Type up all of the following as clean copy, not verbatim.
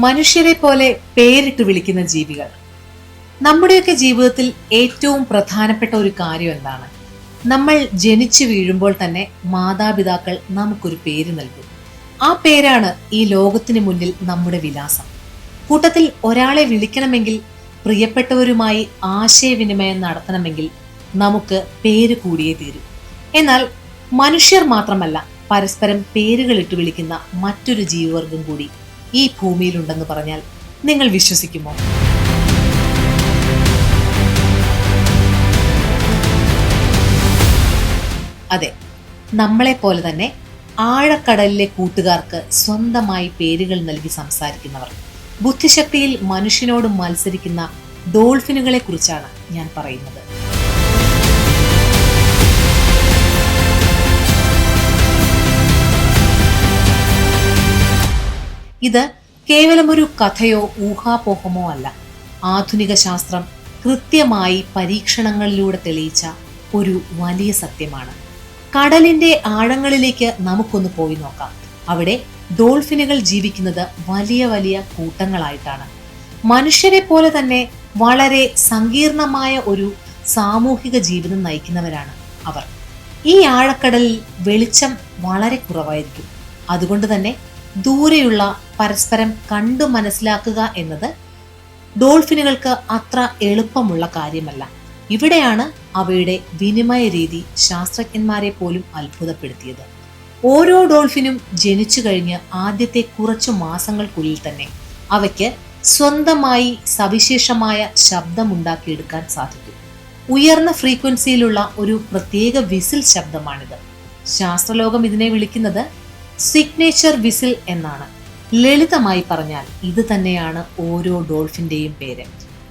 മനുഷ്യരെ പോലെ പേരിട്ട് വിളിക്കുന്ന ജീവികൾ. നമ്മുടെയൊക്കെ ജീവിതത്തിൽ ഏറ്റവും പ്രധാനപ്പെട്ട ഒരു കാര്യം എന്താണ്? നമ്മൾ ജനിച്ചു വീഴുമ്പോൾ തന്നെ മാതാപിതാക്കൾ നമുക്കൊരു പേര് നൽകും. ആ പേരാണ് ഈ ലോകത്തിന് മുന്നിൽ നമ്മുടെ വിലാസം. കൂട്ടത്തിൽ ഒരാളെ വിളിക്കണമെങ്കിൽ, പ്രിയപ്പെട്ടവരുമായി ആശയവിനിമയം നടത്തണമെങ്കിൽ നമുക്ക് പേര് കൂടിയേ തീരും. എന്നാൽ മനുഷ്യർ മാത്രമല്ല, പരസ്പരം പേരുകളിട്ട് വിളിക്കുന്ന മറ്റൊരു ജീവിവർഗം കൂടി ഈ ഭൂമിയിലുണ്ടെന്ന് പറഞ്ഞാൽ നിങ്ങൾ വിശ്വസിക്കുമോ? അതെ, നമ്മളെപ്പോലെ തന്നെ ആഴക്കടലിലെ കൂട്ടുകാർക്ക് സ്വന്തമായി പേരുകൾ നൽകി സംസാരിക്കുന്നവർ. ബുദ്ധിശക്തിയിൽ മനുഷ്യനോട് മത്സരിക്കുന്ന ഡോൾഫിനുകളെ കുറിച്ചാണ് ഞാൻ പറയുന്നത്. ഇത് കേവലം ഒരു കഥയോ ഊഹാപോഹമോ അല്ല. ആധുനിക ശാസ്ത്രം കൃത്യമായി പരീക്ഷണങ്ങളിലൂടെ തെളിയിച്ച ഒരു വലിയ സത്യമാണ്. കടലിന്റെ ആഴങ്ങളിലേക്ക് നമുക്കൊന്ന് പോയി നോക്കാം. അവിടെ ഡോൾഫിനുകൾ ജീവിക്കുന്നത് വലിയ വലിയ കൂട്ടങ്ങളായിട്ടാണ്. മനുഷ്യരെ പോലെ തന്നെ വളരെ സങ്കീർണമായ ഒരു സാമൂഹിക ജീവിതം നയിക്കുന്നവരാണ് അവർ. ഈ ആഴക്കടലിൽ വെളിച്ചം വളരെ കുറവായിരിക്കും. അതുകൊണ്ട് തന്നെ ദൂരെയുള്ള പരസ്പരം കണ്ടു മനസ്സിലാക്കുക എന്നത് ഡോൾഫിനുകൾക്ക് അത്ര എളുപ്പമുള്ള കാര്യമല്ല. ഇവിടെയാണ് അവയുടെ വിനിമയ രീതി ശാസ്ത്രജ്ഞന്മാരെ പോലും അത്ഭുതപ്പെടുത്തിയത്. ഓരോ ഡോൾഫിനും ജനിച്ചു കഴിഞ്ഞ് ആദ്യത്തെ കുറച്ചു മാസങ്ങൾക്കുള്ളിൽ തന്നെ അവയ്ക്ക് സ്വന്തമായി സവിശേഷമായ ശബ്ദമുണ്ടാക്കിയെടുക്കാൻ സാധിക്കും. ഉയർന്ന ഫ്രീക്വൻസിയിലുള്ള ഒരു പ്രത്യേക വിസിൽ ശബ്ദമാണിത്. ശാസ്ത്രലോകം ഇതിനെ വിളിക്കുന്നത് സിഗ്നേച്ചർ വിസിൽ എന്നാണ്. ലളിതമായി പറഞ്ഞാൽ ഇത് തന്നെയാണ് ഓരോ ഡോൾഫിന്റെയും പേര്.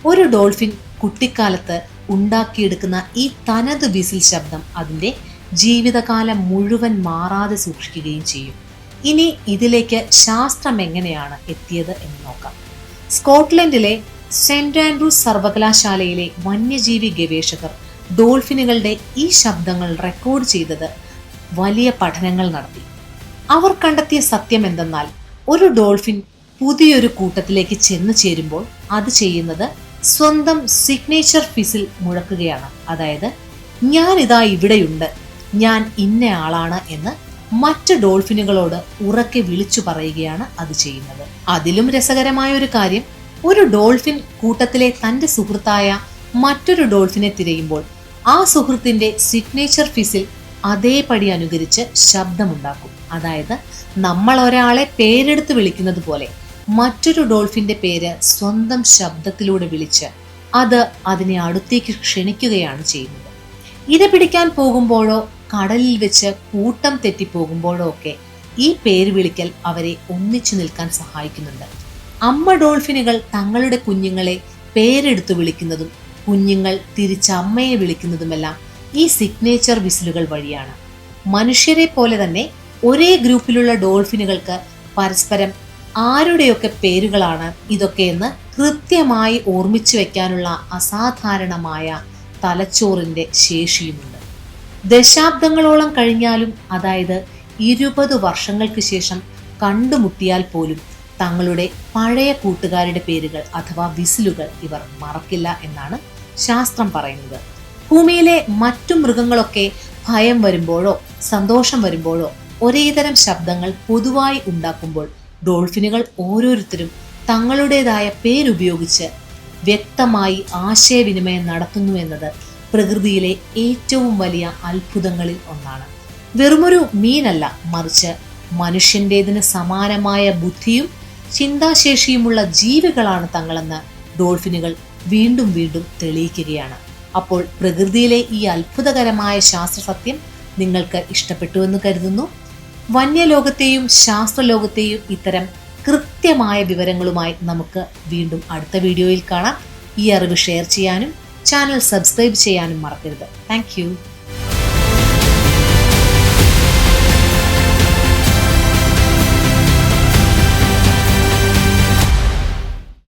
ഒരു ഡോൾഫിൻ കുട്ടിക്കാലത്ത് ഉണ്ടാക്കിയെടുക്കുന്ന ഈ തനത് വിസിൽ ശബ്ദം അതിന്റെ ജീവിതകാലം മുഴുവൻ മാറാതെ സൂക്ഷിക്കുകയും ചെയ്യും. ഇനി ഇതിലേക്ക് ശാസ്ത്രം എങ്ങനെയാണ് എത്തിയത് എന്ന് നോക്കാം. സ്കോട്ട്ലൻഡിലെ സെന്റ് ആൻഡ്രൂസ് സർവകലാശാലയിലെ വന്യജീവി ഗവേഷകർ ഡോൾഫിനുകളുടെ ഈ ശബ്ദങ്ങൾ റെക്കോർഡ് ചെയ്തത് വലിയ പഠനങ്ങൾ നടത്തി. അവർ കണ്ടെത്തിയ സത്യം എന്തെന്നാൽ, ഒരു ഡോൾഫിൻ പുതിയൊരു കൂട്ടത്തിലേക്ക് ചെന്നു ചേരുമ്പോൾ അത് ചെയ്യുന്നത് സ്വന്തം സിഗ്നേച്ചർ ഫിസിൽ മുഴക്കുകയാണ്. അതായത്, ഞാൻ ഇതാ ഇവിടെയുണ്ട്, ഞാൻ ഇന്ന ആളാണ് എന്ന് മറ്റ് ഡോൾഫിനുകളോട് ഉറക്കെ വിളിച്ചു പറയുകയാണ് അത് ചെയ്യുന്നത്. അതിലും രസകരമായ ഒരു കാര്യം, ഒരു ഡോൾഫിൻ കൂട്ടത്തിലെ തന്റെ സുഹൃത്തായ മറ്റൊരു ഡോൾഫിനെ തിരയുമ്പോൾ ആ സുഹൃത്തിന്റെ സിഗ്നേച്ചർ ഫിസിൽ അതേപടി അനുകരിച്ച് ശബ്ദമുണ്ടാക്കും. അതായത്, നമ്മൾ ഒരാളെ പേരെടുത്ത് വിളിക്കുന്നത് പോലെ മറ്റൊരു ഡോൾഫിന്റെ പേര് സ്വന്തം ശബ്ദത്തിലൂടെ വിളിച്ച് അത് അതിനെ അടുത്തേക്ക് ക്ഷണിക്കുകയാണ് ചെയ്യുന്നത്. ഇര പിടിക്കാൻ പോകുമ്പോഴോ കടലിൽ വെച്ച് കൂട്ടം തെറ്റിപ്പോകുമ്പോഴോ ഒക്കെ ഈ പേര് വിളിക്കൽ അവരെ ഒന്നിച്ചു നിൽക്കാൻ സഹായിക്കുന്നുണ്ട്. അമ്മ ഡോൾഫിനുകൾ തങ്ങളുടെ കുഞ്ഞുങ്ങളെ പേരെടുത്ത് വിളിക്കുന്നതും കുഞ്ഞുങ്ങൾ തിരിച്ച് അമ്മയെ വിളിക്കുന്നതുമെല്ലാം ഈ സിഗ്നേച്ചർ വിസിലുകൾ വഴിയാണ്. മനുഷ്യരെ പോലെ തന്നെ ഒരേ ഗ്രൂപ്പിലുള്ള ഡോൾഫിനുകൾക്ക് പരസ്പരം ആരുടെയൊക്കെ പേരുകളാണ് ഇതൊക്കെയെന്ന് കൃത്യമായി ഓർമ്മിച്ചു വെക്കാനുള്ള അസാധാരണമായ തലച്ചോറിന്റെ ശേഷിയുമുണ്ട്. ദശാബ്ദങ്ങളോളം കഴിഞ്ഞാലും, അതായത് 20 വർഷങ്ങൾക്ക് ശേഷം കണ്ടുമുട്ടിയാൽ പോലും തങ്ങളുടെ പഴയ കൂട്ടുകാരുടെ പേരുകൾ അഥവാ വിസിലുകൾ ഇവർ മറക്കില്ല എന്നാണ് ശാസ്ത്രം പറയുന്നത്. ഭൂമിയിലെ മറ്റു മൃഗങ്ങളൊക്കെ ഭയം വരുമ്പോഴോ സന്തോഷം വരുമ്പോഴോ ഒരേതരം ശബ്ദങ്ങൾ പൊതുവായി ഉണ്ടാക്കുമ്പോൾ ഡോൾഫിനുകൾ ഓരോരുത്തരും തങ്ങളുടേതായ പേരുപയോഗിച്ച് വ്യക്തമായി ആശയവിനിമയം നടത്തുന്നു എന്നത് പ്രകൃതിയിലെ ഏറ്റവും വലിയ അത്ഭുതങ്ങളിൽ ഒന്നാണ്. വെറുമൊരു മീനല്ല, മറിച്ച് മനുഷ്യൻ്റെതിന് സമാനമായ ബുദ്ധിയും ചിന്താശേഷിയുമുള്ള ജീവികളാണ് തങ്ങളെന്ന് ഡോൾഫിനുകൾ വീണ്ടും വീണ്ടും തെളിയിക്കുകയാണ്. അപ്പോൾ പ്രകൃതിയിലെ ഈ അത്ഭുതകരമായ ശാസ്ത്രസത്യം നിങ്ങൾക്ക് ഇഷ്ടപ്പെട്ടുവെന്ന് കരുതുന്നു. വന്യലോകത്തെയും ശാസ്ത്രലോകത്തെയും ഇത്തരം കൃത്യമായ വിവരങ്ങളുമായി നമുക്ക് വീണ്ടും അടുത്ത വീഡിയോയിൽ കാണാം. ഈ അറിവ് ഷെയർ ചെയ്യാനും ചാനൽ സബ്സ്ക്രൈബ് ചെയ്യാനും മറക്കരുത്. താങ്ക്